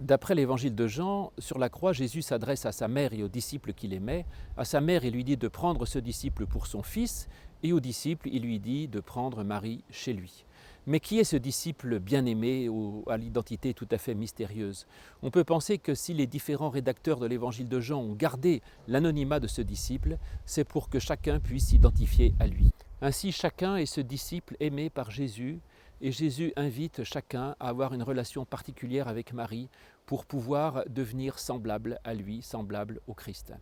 D'après l'évangile de Jean, sur la croix, Jésus s'adresse à sa mère et aux disciples qu'il aimait. À sa mère, il lui dit de prendre ce disciple pour son fils, et aux disciples, il lui dit de prendre Marie chez lui. Mais qui est ce disciple bien-aimé à l'identité tout à fait mystérieuse? On peut penser que si les différents rédacteurs de l'évangile de Jean ont gardé l'anonymat de ce disciple, c'est pour que chacun puisse s'identifier à lui. Ainsi, chacun est ce disciple aimé par Jésus, et Jésus invite chacun à avoir une relation particulière avec Marie pour pouvoir devenir semblable à lui, semblable au Christ.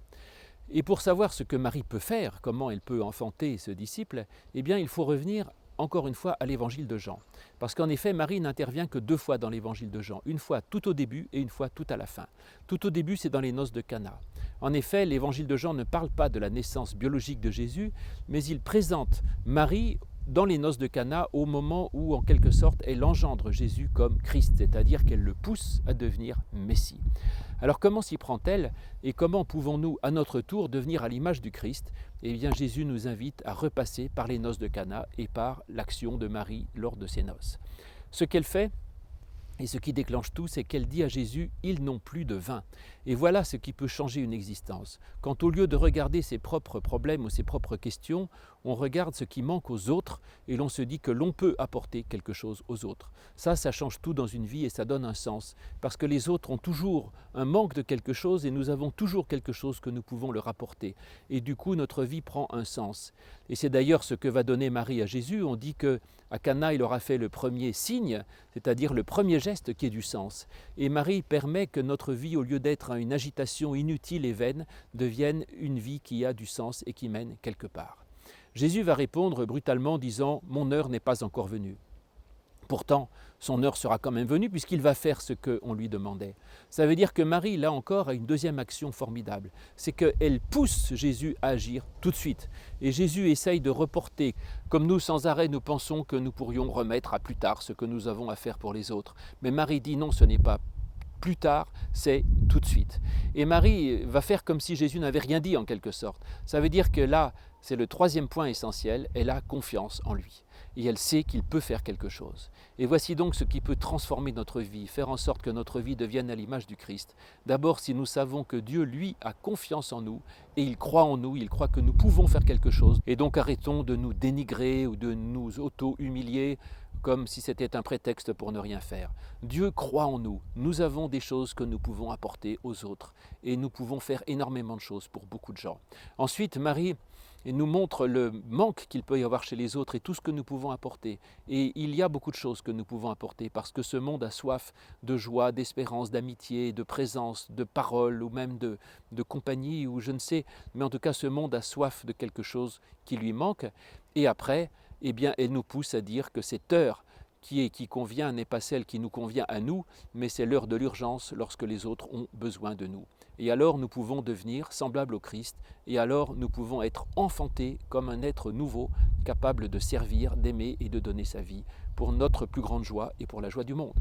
Et pour savoir ce que Marie peut faire, comment elle peut enfanter ce disciple, eh bien il faut revenir encore une fois à l'évangile de Jean. Parce qu'en effet, Marie n'intervient que 2 fois dans l'évangile de Jean, une fois tout au début et une fois tout à la fin. Tout au début, c'est dans les noces de Cana. En effet, l'évangile de Jean ne parle pas de la naissance biologique de Jésus, mais il présente Marie dans les noces de Cana au moment où, en quelque sorte, elle engendre Jésus comme Christ, c'est-à-dire qu'elle le pousse à devenir Messie. Alors comment s'y prend-elle et comment pouvons-nous, à notre tour, devenir à l'image du Christ? Eh bien, Jésus nous invite à repasser par les noces de Cana et par l'action de Marie lors de ces noces. Ce qu'elle fait, et ce qui déclenche tout, c'est qu'elle dit à Jésus « Ils n'ont plus de vin ». Et voilà ce qui peut changer une existence. Quand au lieu de regarder ses propres problèmes ou ses propres questions, on regarde ce qui manque aux autres et l'on se dit que l'on peut apporter quelque chose aux autres. Ça change tout dans une vie et ça donne un sens. Parce que les autres ont toujours un manque de quelque chose et nous avons toujours quelque chose que nous pouvons leur apporter. Et du coup, notre vie prend un sens. Et c'est d'ailleurs ce que va donner Marie à Jésus. On dit qu'à Cana, il aura fait le premier signe, c'est-à-dire le premier geste qui ait du sens. Et Marie permet que notre vie, au lieu d'être une agitation inutile et vaine, devienne une vie qui a du sens et qui mène quelque part. Jésus va répondre brutalement disant « Mon heure n'est pas encore venue ». Pourtant, son heure sera quand même venue puisqu'il va faire ce qu'on lui demandait. Ça veut dire que Marie, là encore, a une deuxième action formidable. C'est qu'elle pousse Jésus à agir tout de suite. Et Jésus essaye de reporter. Comme nous, sans arrêt, nous pensons que nous pourrions remettre à plus tard ce que nous avons à faire pour les autres. Mais Marie dit non, ce n'est pas plus tard, c'est tout de suite. Et Marie va faire comme si Jésus n'avait rien dit en quelque sorte. Ça veut dire que là, c'est le 3e point essentiel, elle a confiance en lui. Et elle sait qu'il peut faire quelque chose. Et voici donc ce qui peut transformer notre vie, faire en sorte que notre vie devienne à l'image du Christ. D'abord, si nous savons que Dieu, lui, a confiance en nous, et il croit en nous, il croit que nous pouvons faire quelque chose. Et donc arrêtons de nous dénigrer ou de nous auto-humilier, comme si c'était un prétexte pour ne rien faire. Dieu croit en nous. Nous avons des choses que nous pouvons apporter aux autres. Et nous pouvons faire énormément de choses pour beaucoup de gens. Ensuite, Marie nous montre le manque qu'il peut y avoir chez les autres et tout ce que nous pouvons apporter. Et il y a beaucoup de choses que nous pouvons apporter parce que ce monde a soif de joie, d'espérance, d'amitié, de présence, de parole ou même de compagnie ou je ne sais. Mais en tout cas, ce monde a soif de quelque chose qui lui manque. Et après, eh bien, elle nous pousse à dire que cette heure qui convient n'est pas celle qui nous convient à nous, mais c'est l'heure de l'urgence lorsque les autres ont besoin de nous. Et alors nous pouvons devenir semblables au Christ, et alors nous pouvons être enfantés comme un être nouveau, capable de servir, d'aimer et de donner sa vie pour notre plus grande joie et pour la joie du monde.